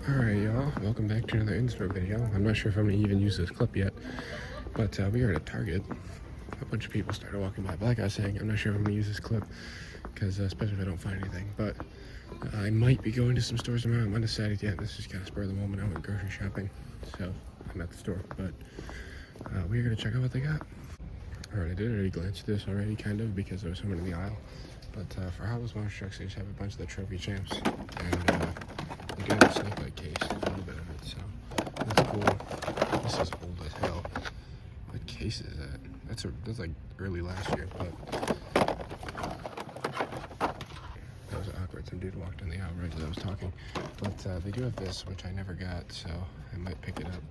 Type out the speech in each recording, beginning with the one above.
Alright y'all, welcome back to another in-store video. I'm not sure if I'm going to even use this clip yet, but we were at a Target. A bunch of people started walking by. But like I was saying, I'm not sure if I'm going to use this clip, because especially if I don't find anything. But I might be going to some stores tomorrow. I'm undecided yet. This is kind of spur of the moment. I went grocery shopping, so I'm at the store. But we're going to check out what they got. Alright, I did already glance at this already, kind of, because there was someone in the aisle. But for Hot Wheels Monster Trucks, they just have a bunch of the trophy champs. And they do have a snake light case, a little bit of it, so that's cool. This is old as hell. What case is that? That's like early last year, but that was awkward. Some dude walked in the aisle right as I was talking. But they do have this, which I never got, so I might pick it up.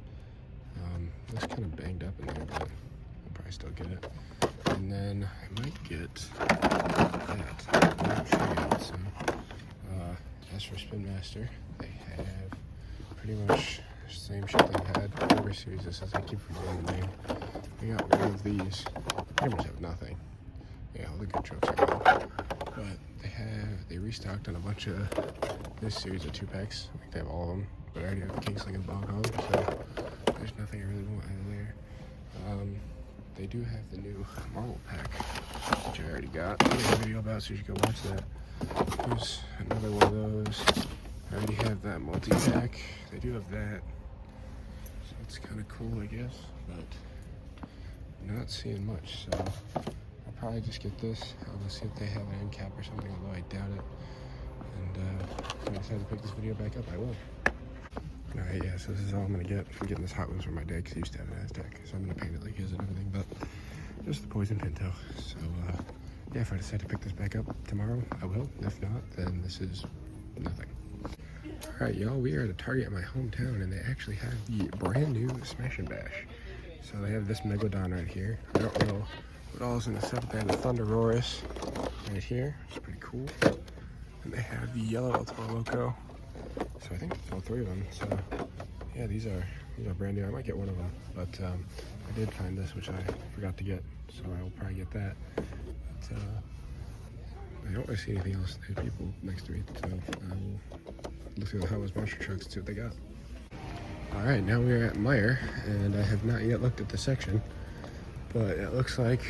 It's kind of banged up in there, but I'll probably still get it. And then I might get that. I'm not sure yet, so as for Spin Master, they have pretty much the same shit they had in every series. This is, I keep forgetting the name. They got one of these. Pretty much have nothing. Yeah, all the good trucks are gone. But they restocked on a bunch of this series of 2-packs. I think they have all of them, but I already have the Kingsling and Bog Hog, so there's nothing I really want out of there. They do have the new Marvel pack, which I already got. I made a video about, so you should go watch that. Here's another one of those. I already have that multi-pack. They do have that, so it's kind of cool, I guess, but not seeing much, so I'll probably just get this. I'll see if they have an end cap or something, although I doubt it. And if I decide to pick this video back up, I will. Alright, yeah, so this is all I'm going to get. I'm getting this Hot Wheels for my dad because he used to have an Aztec, so I'm going to paint it like his and everything, but just the Poison Pinto. So, yeah, if I decide to pick this back up tomorrow, I will. If not, then this is nothing. Alright, y'all, we are at a Target in my hometown, and they actually have the brand new Smash and Bash. So they have this Megalodon right here. I don't know what all is in the set. They have the Thunderosaurus right here. It's pretty cool. And they have the yellow Ultima Loco. So I think it's all three of them. So yeah, these are brand new. I might get one of them, but I did find this, which I forgot to get, so I will probably get that. But I don't really see anything else. There's people next to me, so I will look through the Hot Wheels Monster Trucks and see what they got. All right, now we are at Meijer, and I have not yet looked at the section, but it looks like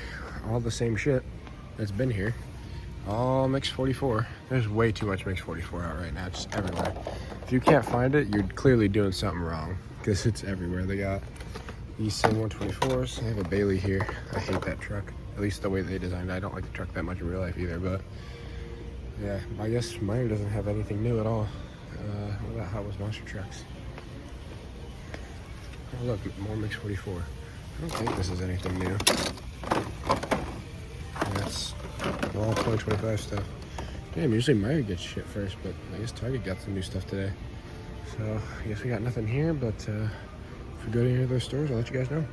all the same shit that's been here. All Mix 44. There's way too much Mix 44 out right now, just everywhere. If you can't find it, you're clearly doing something wrong, because it's everywhere. They got these same 124s. They have a Bailey here. I hate that truck, at least the way they designed it. I don't like the truck that much in real life either, but yeah, I guess Meijer doesn't have anything new at all. What about Hot Wheels Monster Trucks? Oh look, more Mix 44. I don't think this is anything new. That's all 2025 stuff. Damn, usually Meijer gets shit first, but I guess Target got some new stuff today. So I guess we got nothing here, but if we go to any of those stores, I'll let you guys know.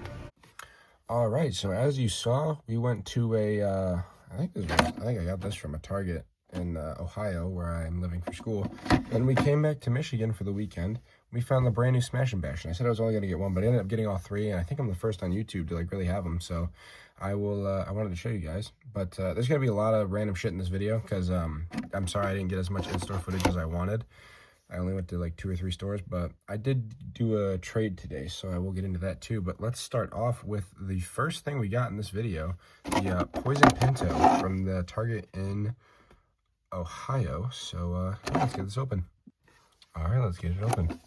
All right, so as you saw, we went to a, I think I got this from a Target in Ohio, where I'm living for school. Then we came back to Michigan for the weekend. We found the brand new Smash and Bash, and I said I was only gonna get one, but I ended up getting all three, and I think I'm the first on YouTube to like really have them. So I wanted to show you guys, but there's gonna be a lot of random shit in this video because I'm sorry I didn't get as much in-store footage as I wanted. I only went to like 2 or 3 stores, but I did do a trade today, so I will get into that too. But let's start off with the first thing we got in this video, the Poison Pinto from the Target in Ohio. So yeah, let's get this open. All right, let's get it open.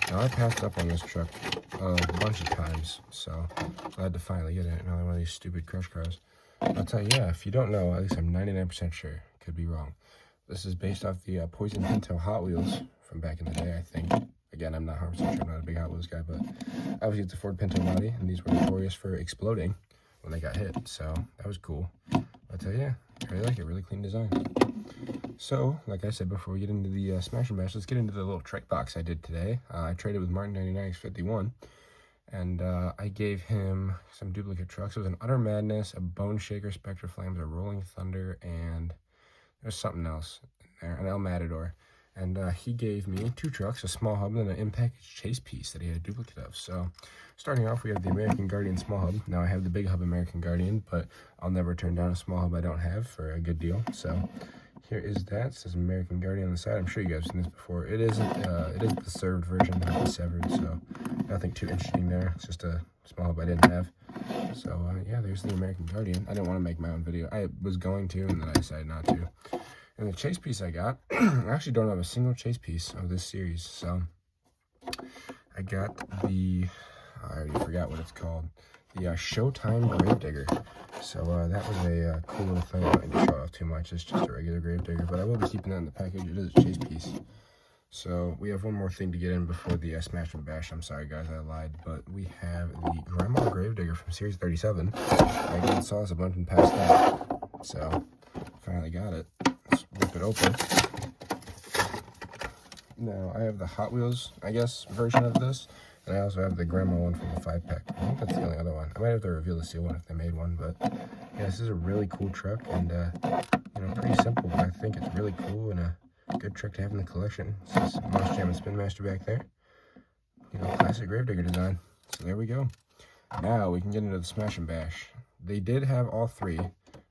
Now I passed up on this truck a bunch of times, so glad to finally get it. Another one of these stupid crush cars. I'll tell you, yeah, if you don't know, at least I'm 99% sure, could be wrong. This is based off the Poison Pinto Hot Wheels from back in the day, I think. Again, I'm not 100% sure, I'm not a big Hot Wheels guy, but obviously it's a Ford Pinto body, and these were notorious for exploding when they got hit, so that was cool. I'll tell you, yeah, I really like it, really clean design. So, like I said, before we get into the Smash and Bash, let's get into the little trick box I did today. I traded with Martin 99X51, and I gave him some duplicate trucks. It was an Utter Madness, a Bone Shaker, Spectre Flames, a Rolling Thunder, and there's something else in there, an El Matador. And he gave me 2 trucks, a small hub, and an Impact Chase piece that he had a duplicate of. So, starting off, we have the American Guardian small hub. Now, I have the big hub American Guardian, but I'll never turn down a small hub I don't have for a good deal. So, here is that. It says American Guardian on the side. I'm sure you guys have seen this before. It isn't. It is the served version, not the severed. So nothing too interesting there. It's just a small hub I didn't have. So yeah, there's the American Guardian. I didn't want to make my own video. I was going to, and then I decided not to. And the chase piece I got, I actually don't have a single chase piece of this series. So I got the, I already forgot what it's called, the Showtime Gravedigger. So that was a cool little thing. I don't need to show it off too much. It's just a regular Gravedigger, but I will be keeping that in the package. It is a chase piece. So we have one more thing to get in before the Smash and Bash. I'm sorry guys, I lied, but we have the Grandma Gravedigger from Series 37. I didn't saw us a bunch and passed that. So finally got it. Let's rip it open. Now I have the Hot Wheels, I guess, version of this. And I also have the Grandma one from the 5-pack. I think that's the only other one. I might have to reveal the seal one if they made one, but yeah, this is a really cool truck and you know, pretty simple, but I think it's really cool and a good truck to have in the collection. It says Moss Jam and Spin Master back there. You know, classic Gravedigger design. So there we go. Now we can get into the Smash and Bash. They did have all three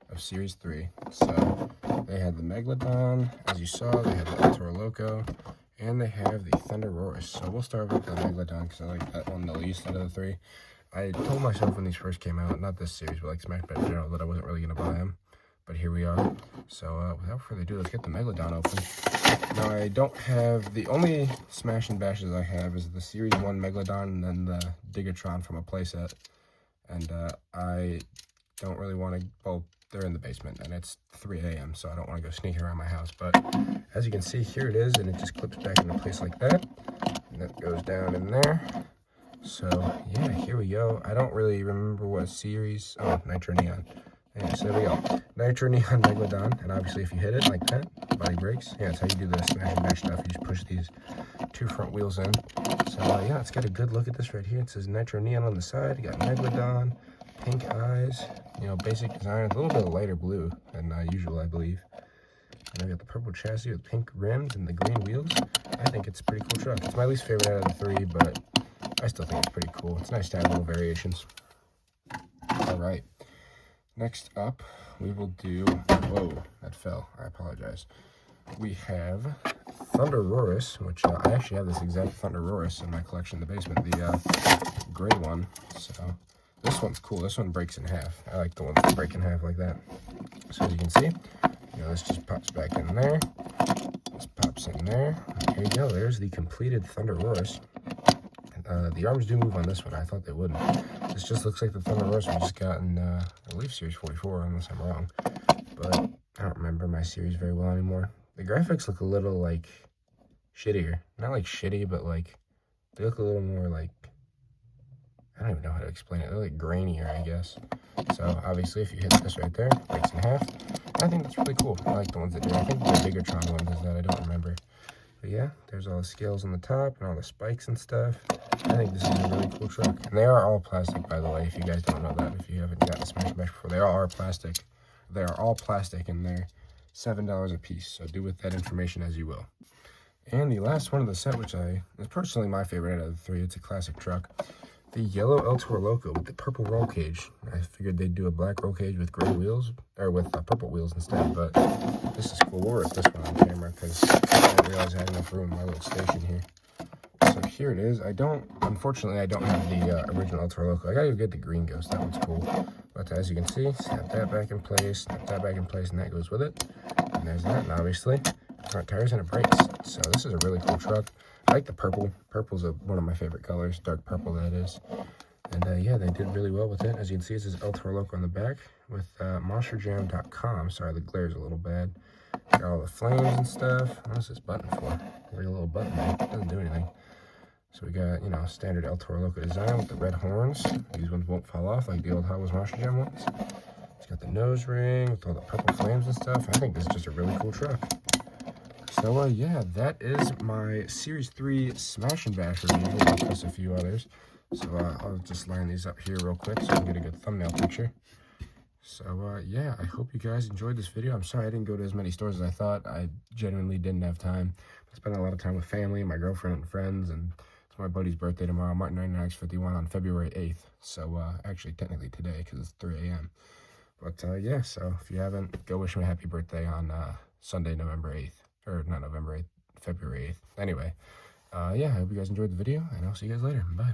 of Series 3. So they had the Megalodon, as you saw, they had the El Toro Loco, and they have the Thunder Roarus. So we'll start with the Megalodon because I like that one the least out of the three. I told myself when these first came out, not this series, but like Smash Bash in general, that I wasn't really going to buy them. But here we are. So without further ado, let's get the Megalodon open. Now I don't have, the only Smash and Bashes I have is the Series 1 Megalodon and then the Digatron from a playset. And I don't really want to, well, they're in the basement and it's 3 a.m. so I don't want to go sneaking around my house. But as you can see, here it is, and it just clips back into place like that. And that goes down in there. So yeah, here we go. I don't really remember what series, oh, Nitro Neon. Yeah, so there we go. Nitro Neon Megalodon, and obviously if you hit it like that, body breaks. Yeah, that's how you do the Smash and Bash stuff. You just push these two front wheels in. So yeah, let's get a good look at this right here. It says Nitro Neon on the side. You got Megalodon, pink eyes, you know, basic design. It's a little bit of lighter blue than usual, I believe. And I got the purple chassis with pink rims and the green wheels. I think it's a pretty cool truck. It's my least favorite out of the three, but I still think it's pretty cool. It's nice to have little variations. All right. Next up, we will do, whoa, that fell, I apologize. We have Thunder Roarus, which I actually have this exact Thunder Roarus in my collection in the basement, the gray one. So this one's cool. This one breaks in half. I like the ones that break in half like that. So as you can see, you know, this just pops back in there. This pops in there. Here you go. There's the completed Thunder Roarus. The arms do move on this one. I thought they wouldn't. This just looks like the Thunder Roarus we just got in, I believe, Series 44, unless I'm wrong. But I don't remember my series very well anymore. The graphics look a little, like, shittier. Not, like, shitty, but, like, they look a little more, like, I don't even know how to explain it. They're, like, grainier, I guess. So, obviously, if you hit this right there, it breaks in half. I think that's really cool. I like the ones that do. I think the Bigatron one does that. I don't remember. But yeah, there's all the scales on the top and all the spikes and stuff. I think this is a really cool truck. And they are all plastic, by the way, if you guys don't know that. If you haven't gotten a Smash Bash before, they are plastic. They are all plastic, and they're $7 a piece. So do with that information as you will. And the last one of the set, which is personally my favorite out of the three, it's a classic truck. The yellow El Toro Loco with the purple roll cage. I figured they'd do a black roll cage with gray wheels, or with purple wheels instead, but this is cool. We'll rip this one on camera because I didn't realize I had enough room in my little station here. So here it is. Unfortunately, I don't have the original El Toro Loco. I gotta get the green ghost. That one's cool. But as you can see, snap that back in place, snap that back in place, and that goes with it. And there's that, and obviously, front tires and it brakes. So this is a really cool truck. I like the purple. Purple's one of my favorite colors, dark purple that is. And yeah, they did really well with it. As you can see, it says El Toro Loco on the back with monsterjam.com. Sorry, the glare's a little bad. Got all the flames and stuff. What's this button for? There's a little button there. It doesn't do anything. So we got, you know, standard El Toro Loco design with the red horns. These ones won't fall off like the old Hot Wheels Monster Jam ones. It's got the nose ring with all the purple flames and stuff. I think this is just a really cool truck. So, yeah, that is my Series 3 Smash and Bash review, plus a few others. So, I'll just line these up here real quick so I can get a good thumbnail picture. So, yeah, I hope you guys enjoyed this video. I'm sorry I didn't go to as many stores as I thought. I genuinely didn't have time. I spent a lot of time with family, my girlfriend, and friends, and it's my buddy's birthday tomorrow, Martin 99X51 on February 8th. So, actually, technically today, because it's 3 a.m. But, yeah, so if you haven't, go wish him a happy birthday on Sunday, November 8th. Or not November 8th, February 8th. Anyway, yeah, I hope you guys enjoyed the video, and I'll see you guys later. Bye.